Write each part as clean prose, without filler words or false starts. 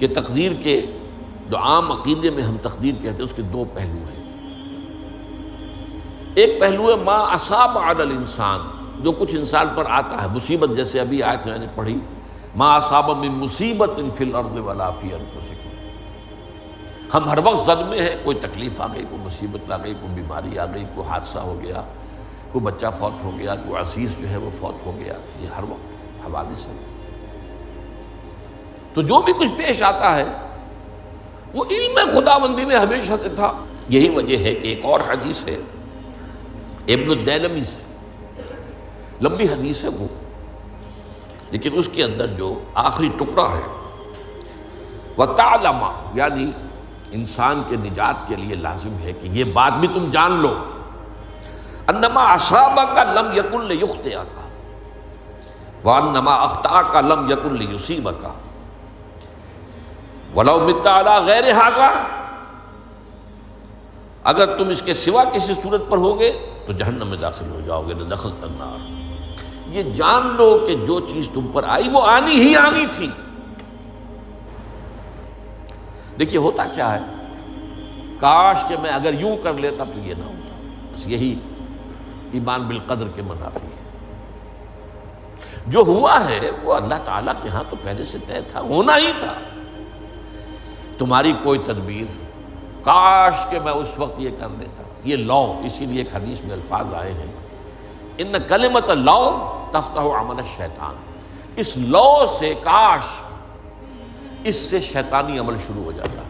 کہ تقدیر کے جو عام عقیدے میں ہم تقدیر کہتے ہیں اس کے دو پہلو ہیں۔ ایک پہلو ہے ما اصاب علی الانسان، جو کچھ انسان پر آتا ہے مصیبت، جیسے ابھی آیت میں نے پڑھی ما اصاب من مصیبت فی الارض ولا فی انفسکم۔ ہم ہر وقت زد میں ہیں، کوئی تکلیف آ گئی، کوئی مصیبت آ گئی، کوئی بیماری آ گئی، کوئی حادثہ ہو گیا، کوئی بچہ فوت ہو گیا، کوئی عزیز جو ہے وہ فوت ہو گیا، یہ ہر وقت حوادث ہے۔ تو جو بھی کچھ پیش آتا ہے وہ علم خداوندی میں ہمیشہ سے تھا۔ یہی وجہ ہے کہ ایک اور حدیث ہے ابن الدیلمی سے، لمبی حدیث ہے وہ، لیکن اس کے اندر جو آخری ٹکڑا ہے وَتَعْلَمَ، یعنی انسان کے نجات کے لیے لازم ہے کہ یہ بات بھی تم جان لو انما اصابک لم یکن لیخطئک وانما اخطأک لم یکن لیصیبک ولو مت علی غیر ھذا، اگر تم اس کے سوا کسی صورت پر ہوگے تو جہنم میں داخل ہو جاؤ گے، لدخلت النار۔ یہ جان لو کہ جو چیز تم پر آئی وہ آنی ہی آنی تھی۔ دیکھیے ہوتا کیا ہے، کاش کہ میں اگر یوں کر لیتا تو یہ نہ ہوتا، بس یہی ایمان بالقدر کے منافی ہے۔ جو ہوا ہے وہ اللہ تعالیٰ کے ہاں تو پہلے سے طے تھا، ہونا ہی تھا۔ تمہاری کوئی تدبیر، کاش کہ میں اس وقت یہ کر لیتا، یہ لو، اسی لیے ایک حدیث میں الفاظ آئے ہیں ان کلمۃ لو تفتح عمل الشیطان، اس لو سے، کاش، اس سے شیطانی عمل شروع ہو جاتا ہے۔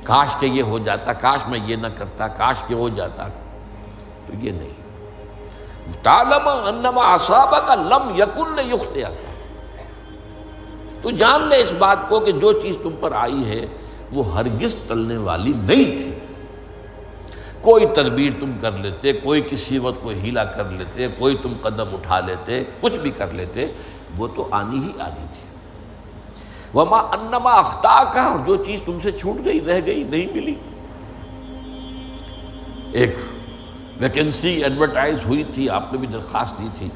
کاش کہ یہ ہو جاتا، کاش میں یہ نہ کرتا، کاش کہ ہو جاتا، تو یہ نہیں۔ تعلم انما اصابک لم یکن لیخطئک، تو جان لے اس بات کو کہ جو چیز تم پر آئی ہے وہ ہرگز ٹلنے والی نہیں تھی۔ کوئی تدبیر تم کر لیتے، کوئی کسی وقت کوئی ہیلا کر لیتے، کوئی تم قدم اٹھا لیتے، کچھ بھی کر لیتے، وہ تو آنی ہی آنی تھی۔ وما انما اخطاک، جو چیز تم سے چھوٹ گئی، رہ گئی، نہیں ملی۔ ایک ویکنسی ایڈورٹائز ہوئی تھی، آپ نے بھی درخواست دی تھی،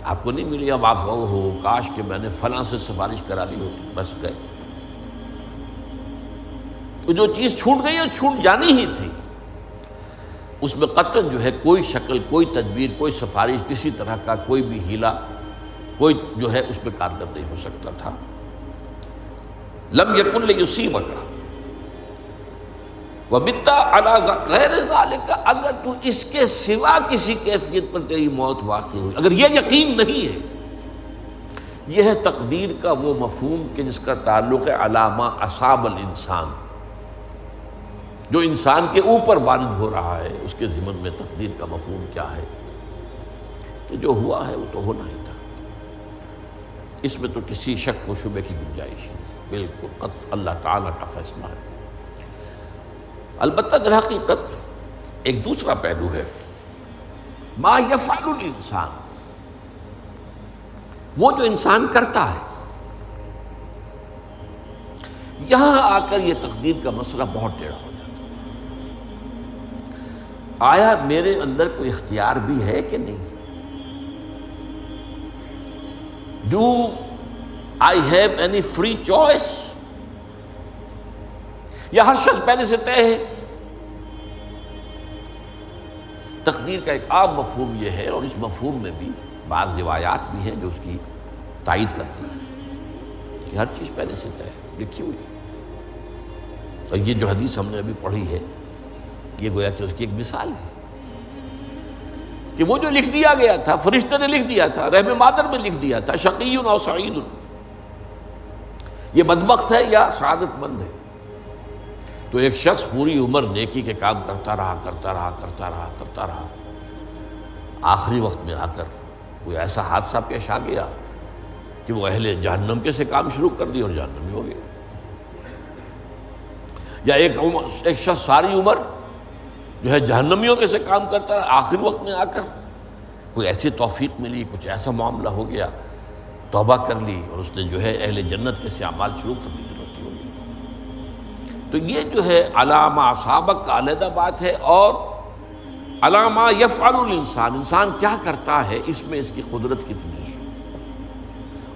آپ کو نہیں ملی، اب آپ ہو کاش کہ میں نے فلاں سے سفارش کرا لی ہوتی، بس گئے۔ تو جو چیز چھوٹ گئی وہ چھوٹ جانی ہی تھی، اس میں قطعاً جو ہے کوئی شکل، کوئی تدبیر، کوئی سفارش، کسی طرح کا کوئی بھی ہیلا، کوئی جو ہے اس میں کارگر نہیں ہو سکتا تھا۔ لم یکن لیصیبک ومت علی غیر ذالک، اگر تو اس کے سوا کسی کیفیت پر تیری موت واقع ہوئی، اگر یہ یقین نہیں ہے، یہ ہے تقدیر کا وہ مفہوم کہ جس کا تعلق ہے علی ما اصاب الانسان، جو انسان کے اوپر وارد ہو رہا ہے، اس کے ضمن میں تقدیر کا مفہوم کیا ہے کہ جو ہوا ہے وہ تو ہونا ہی تھا، اس میں تو کسی شک و شبے کی گنجائش نہیں، بالکل قطع اللہ تعالیٰ کا فیصلہ ہے۔ البتہ در حقیقت ایک دوسرا پہلو ہے، ما یفعل الانسان، وہ جو انسان کرتا ہے۔ یہاں آ کر یہ تقدیر کا مسئلہ بہت ٹیڑھا ہو جاتا ہے۔ آیا میرے اندر کوئی اختیار بھی ہے کہ نہیں؟ Do I have any free choice؟ یا ہر شخص پہلے سے طے ہے؟ تقدیر کا ایک عام مفہوم یہ ہے، اور اس مفہوم میں بھی بعض روایات بھی ہیں جو اس کی تائید کرتی ہیں کہ ہر چیز پہلے سے طے ہے، لکھی ہوئی۔ اور یہ جو حدیث ہم نے ابھی پڑھی ہے، یہ گویا کہ اس کی ایک مثال ہے کہ وہ جو لکھ دیا گیا تھا، فرشتے نے لکھ دیا تھا، رحم مادر میں لکھ دیا تھا، شقی او سعید، یہ بدبخت ہے یا سعادت مند ہے۔ تو ایک شخص پوری عمر نیکی کے کام کرتا رہا، آخری وقت میں آ کر کوئی ایسا حادثہ پیش آ گیا کہ وہ اہل جہنم کے سے کام شروع کر دی اور جہنمی ہو گیا۔ یا ایک شخص ساری عمر جو ہے جہنمیوں کے سے کام کرتا رہا، آخری وقت میں آ کر کوئی ایسی توفیق ملی، کچھ ایسا معاملہ ہو گیا، توبہ کر لی اور اس نے جو ہے اہل جنت کے سے اعمال شروع کر دی، ضرورت ہو گئی۔ تو یہ جو ہے علامہ اصابک کا علیحدہ بات ہے، اور علامہ یفعل الانسان، انسان کیا کرتا ہے، اس میں اس کی قدرت کتنی ہے،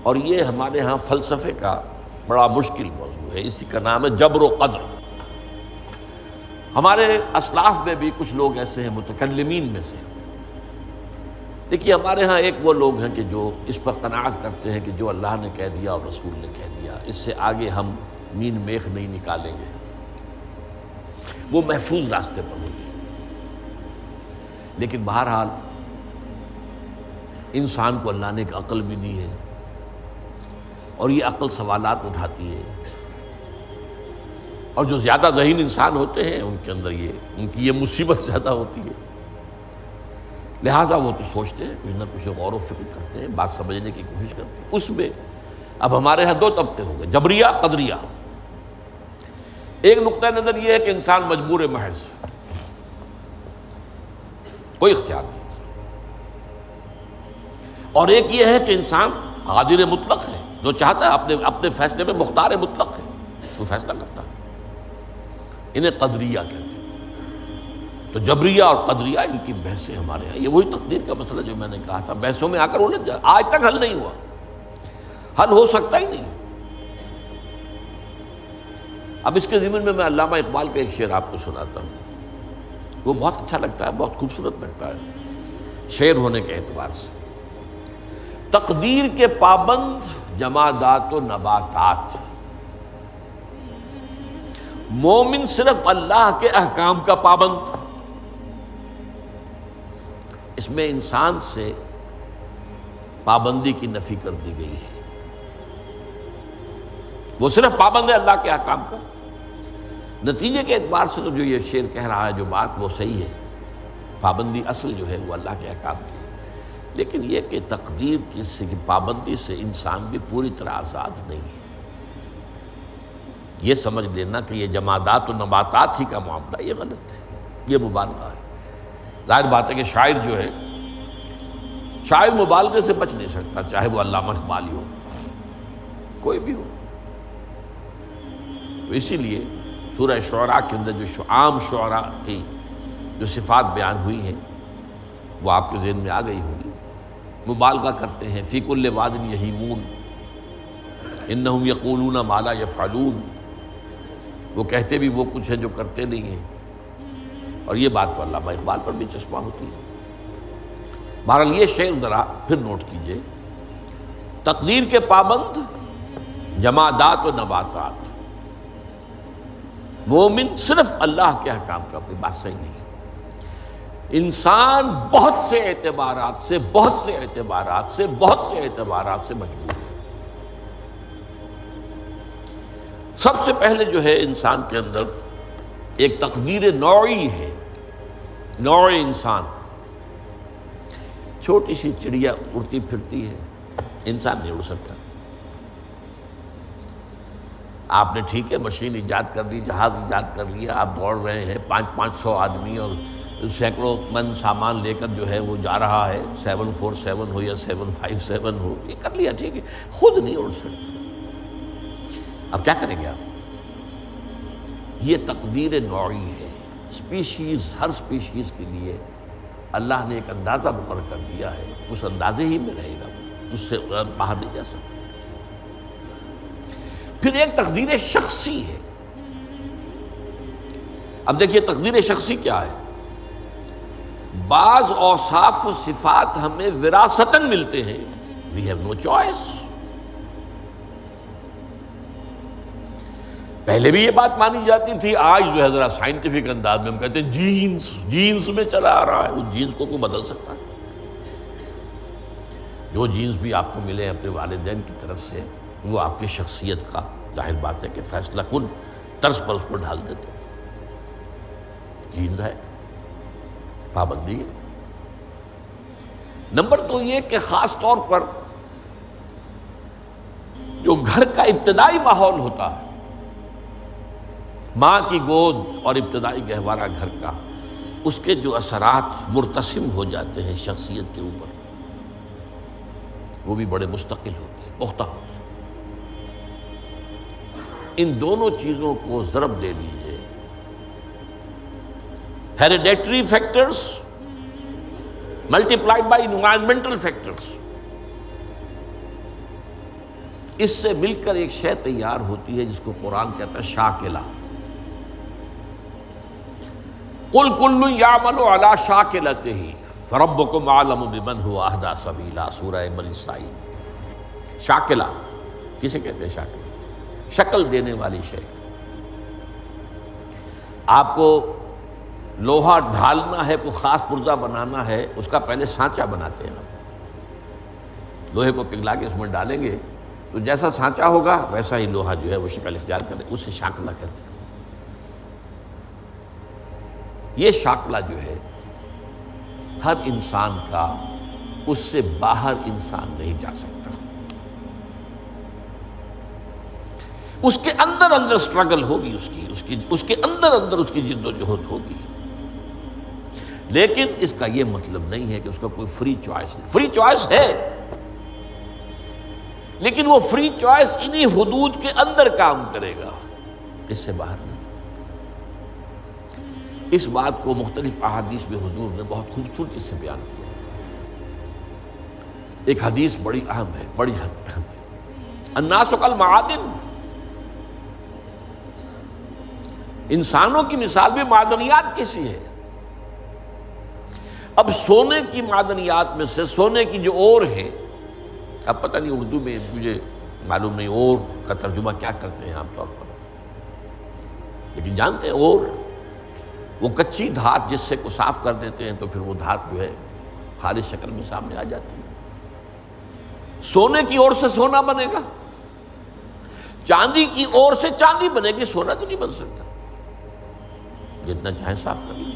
اور یہ ہمارے ہاں فلسفے کا بڑا مشکل موضوع ہے، اسی کا نام ہے جبر و قدر۔ ہمارے اسلاف میں بھی کچھ لوگ ایسے ہیں متکلمین میں سے، دیکھیے ہمارے ہاں ایک وہ لوگ ہیں کہ جو اس پر قناعت کرتے ہیں کہ جو اللہ نے کہہ دیا اور رسول نے کہہ دیا، اس سے آگے ہم مین میخ نہیں نکالیں گے، وہ محفوظ راستے پر ہوتے ہیں۔ لیکن بہرحال انسان کو اللہ نے ایک عقل بھی دی ہے، اور یہ عقل سوالات اٹھاتی ہے، اور جو زیادہ ذہین انسان ہوتے ہیں ان کے اندر ان کی یہ مصیبت زیادہ ہوتی ہے، لہٰذا وہ تو سوچتے ہیں، کچھ نہ کچھ غور و فکر کرتے ہیں، بات سمجھنے کی کوشش کرتے ہیں۔ اس میں اب ہمارے ہاں دو طبقے ہو گئے، جبریہ قدریہ۔ ایک نقطہ نظر یہ ہے کہ انسان مجبور محض، کوئی اختیار نہیں، اور ایک یہ ہے کہ انسان قادر مطلق ہے، جو چاہتا ہے اپنے فیصلے میں مختار مطلق ہے، وہ فیصلہ کرتا ہے۔ انہیں قدریہ کہتے ہیں۔ تو جبریہ اور قدریہ ان کی بحثیں ہمارے یہاں، یہ وہی تقدیر کا مسئلہ جو میں نے کہا تھا، بحثوں میں آ کر الجھ جائے، آج تک حل نہیں ہوا، حل ہو سکتا ہی نہیں۔ اب اس کے ضمن میں علامہ اقبال کا ایک شعر آپ کو سناتا ہوں، وہ بہت اچھا لگتا ہے، بہت خوبصورت لگتا ہے شعر ہونے کے اعتبار سے۔ تقدیر کے پابند جمادات و نباتات، مومن صرف اللہ کے احکام کا پابند۔ اس میں انسان سے پابندی کی نفی کر دی گئی ہے، وہ صرف پابند ہے اللہ کے احکام کا۔ نتیجے کے اعتبار سے تو جو یہ شعر کہہ رہا ہے جو بات، وہ صحیح ہے، پابندی اصل جو ہے وہ اللہ کے احکام کی ہے، لیکن یہ کہ تقدیر کی پابندی سے انسان بھی پوری طرح آزاد نہیں ہے۔ یہ سمجھ لینا کہ یہ جمادات و نباتات ہی کا معاملہ، یہ غلط ہے، یہ مبالغہ ہے۔ ظاہر بات ہے کہ شاعر جو ہے، شاعر مبالغے سے بچ نہیں سکتا، چاہے وہ علامہ اقبال ہو، کوئی بھی ہو۔ تو اسی لیے سورہ شعراء کے اندر جو عام شعراء کی جو صفات بیان ہوئی ہیں وہ آپ کے ذہن میں آ گئی ہوگی۔ مبالغہ کرتے ہیں، فی کل واد یہیمون انہم یقولون ما لا یفعلون، وہ کہتے بھی وہ کچھ ہے جو کرتے نہیں ہیں، اور یہ بات تو علامہ اقبال پر بھی چشمہ ہوتی ہے۔ بہرحال یہ شعر ذرا پھر نوٹ کیجئے، تقدیر کے پابند جمادات و نباتات، مومن صرف اللہ کے احکام کا، کوئی بات صحیح نہیں۔ انسان بہت سے اعتبارات سے مجبور ہے۔ سب سے پہلے جو ہے انسان کے اندر ایک تقدیر نوعی ہے، نوع انسان۔ چھوٹی سی چڑیا اڑتی پھرتی ہے، انسان نہیں اڑ سکتا۔ آپ نے ٹھیک ہے مشین ایجاد کر دی، جہاز ایجاد کر لیا، آپ دوڑ رہے ہیں، 500 آدمی اور سینکڑوں من سامان لے کر جو ہے وہ جا رہا ہے، 747 ہو یا 757 ہو، یہ کر لیا ٹھیک ہے، خود نہیں اڑ سکتا۔ اب کیا کریں گے آپ؟ یہ تقدیر نوعی ہے، سپیشیز، ہر سپیشیز کے لیے اللہ نے ایک اندازہ مقرر کر دیا ہے، اس اندازے ہی میں رہے گا، اس سے باہر نہیں جا سکتا۔ پھر ایک تقدیر شخصی ہے۔ اب دیکھیے تقدیر شخصی کیا ہے؟ بعض اوصاف و صفات ہمیں وراثتاً ملتے ہیں، we have no choice۔ پہلے بھی یہ بات مانی جاتی تھی، آج جو ہے ذرا سائنٹیفک انداز میں ہم کہتے ہیں جینز میں چلا آ رہا ہے، اس جینز کو کوئی بدل سکتا ہے؟ جو جینز بھی آپ کو ملے اپنے والدین کی طرف سے، وہ آپ کی شخصیت کا ظاہر بات ہے کہ فیصلہ کن طرز پر اس کو ڈھال دیتے ہیں۔ جینز ہے، پابندی ہے۔ نمبر 2 یہ کہ خاص طور پر جو گھر کا ابتدائی ماحول ہوتا ہے، ماں کی گود اور ابتدائی گہوارہ گھر کا، اس کے جو اثرات مرتسم ہو جاتے ہیں شخصیت کے اوپر، وہ بھی بڑے مستقل ہوتے ہیں، پختہ ہوتے ہیں۔ ان دونوں چیزوں کو ضرب دے لیجئے، hereditary factors multiplied by environmental factors, اس سے مل کر ایک شے تیار ہوتی ہے جس کو قرآن کہتا ہے شاکلہ۔ قل کل یعمل علی شاکلتہ فربکم اعلم بمن هو اہدی سبیلا، سورہ بنی اسرائیل۔ شاکلہ کسے کہتے ہیں؟ شاکلہ شکل دینے والی شے۔ آپ کو لوہا ڈھالنا ہے، کوئی خاص پرزہ بنانا ہے، اس کا پہلے سانچہ بناتے ہیں۔ لوہے کو پگھلا کے اس میں ڈالیں گے تو جیسا سانچہ ہوگا ویسا ہی لوہا جو ہے وہ شکل اختیار کرے، اسے شاکلہ کہتے ہیں۔ یہ شاکلہ جو ہے ہر انسان کا، اس سے باہر انسان نہیں جا سکتا۔ اس کے اندر اندر سٹرگل ہوگی، اس کے اندر اندر اس کی جد و جہد ہوگی، لیکن اس کا یہ مطلب نہیں ہے کہ اس کا کوئی فری چوائس نہیں۔ فری چوائس ہے، لیکن وہ فری چوائس انہی حدود کے اندر کام کرے گا، اس سے باہر نہیں۔ اس بات کو مختلف احادیث میں حضور نے بہت خوبصورتی سے بیان کیا۔ ایک حدیث بڑی اہم ہے، بڑی اہم ہے۔ الناس کالمعادن، انسانوں کی مثال بھی معدنیات کیسی ہے۔ اب سونے کی معدنیات میں سے سونے کی جو اور ہے، اب پتہ نہیں اردو میں مجھے معلوم نہیں اور کا ترجمہ کیا کرتے ہیں عام طور پر، لیکن جانتے ہیں اور وہ کچی دھات جس سے کو صاف کر دیتے ہیں تو پھر وہ دھات جو ہے خالص شکل میں سامنے آ جاتی ہے۔ سونے کی اور سے سونا بنے گا، چاندی کی اور سے چاندی بنے گی، سونا تو نہیں بن سکتا، جتنا چاہے صاف کر لیں،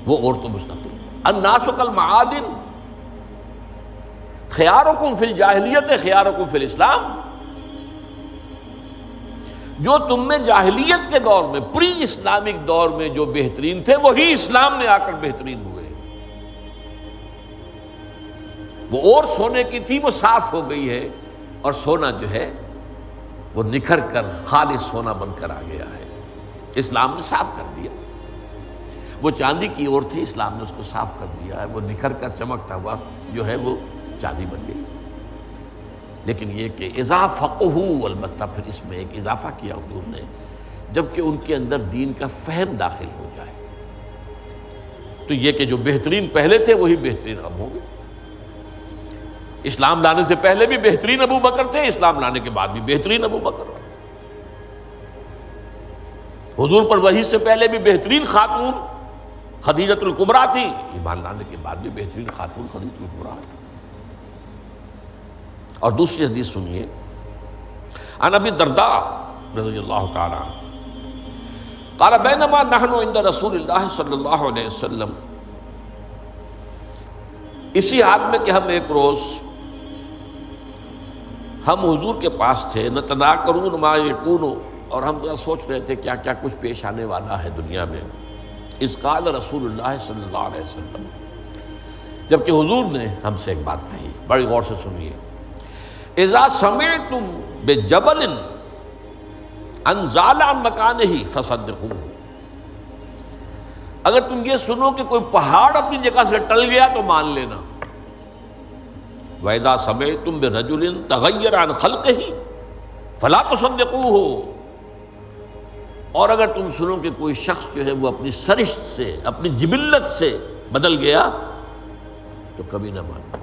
وہ اور تو مستقل۔ الناس کالمعادن خیارکم فی الجاہلیت خیارکم فی الاسلام، جو تم میں جاہلیت کے دور میں، پری اسلامک دور میں جو بہترین تھے وہی اسلام میں آ کر بہترین ہوئے۔ وہ اور سونے کی تھی، وہ صاف ہو گئی ہے، اور سونا جو ہے وہ نکھر کر خالص سونا بن کر آ گیا ہے، اسلام نے صاف کر دیا۔ وہ چاندی کی اور تھی، اسلام نے اس کو صاف کر دیا ہے، وہ نکھر کر چمکتا ہوا جو ہے وہ چاندی بن گئی۔ لیکن یہ کہ اذا فقہوا، البتہ پھر اس میں ایک اضافہ کیا حضور نے، جبکہ ان کے اندر دین کا فہم داخل ہو جائے، تو یہ کہ جو بہترین پہلے تھے وہی بہترین اب ہوں گے۔ اسلام لانے سے پہلے بھی بہترین ابو بکر تھے، اسلام لانے کے بعد بھی بہترین ابو بکر۔ حضور پر وحی سے پہلے بھی بہترین خاتون خدیجۃ الکبریٰ تھی، ایمان لانے کے بعد بھی بہترین خاتون خدیجۃ الکبریٰ۔ اور دوسری حدیث سنیے، عن ابی الدرداء رضی اللہ تعالی عنہ قال بینما نحن عند رسول اللہ صلی اللہ علیہ وسلم، اسی حال میں کہ ہم ایک روز ہم حضور کے پاس تھے، نتناکرون ما یکون، اور ہم ذرا سوچ رہے تھے کیا کیا کچھ پیش آنے والا ہے دنیا میں۔ اذ قال رسول اللہ صلی اللہ علیہ وسلم، جبکہ حضور نے ہم سے ایک بات کہی، بڑی غور سے سنیے۔ اذا سمعتم بجبل انزال عن مکانہ فصدقوہ، اگر تم یہ سنو کہ کوئی پہاڑ اپنی جگہ سے ٹل گیا تو مان لینا۔ وَإِذَا سَمِعْتُمْ بِرَجُلٍ تَغَيَّرَ عَنْ خَلْقِهِ فَلَا تُصَدِّقُوهُ، اور اگر تم سنو کہ کوئی شخص جو ہے وہ اپنی سرشت سے، اپنی جبلت سے بدل گیا تو کبھی نہ مانو۔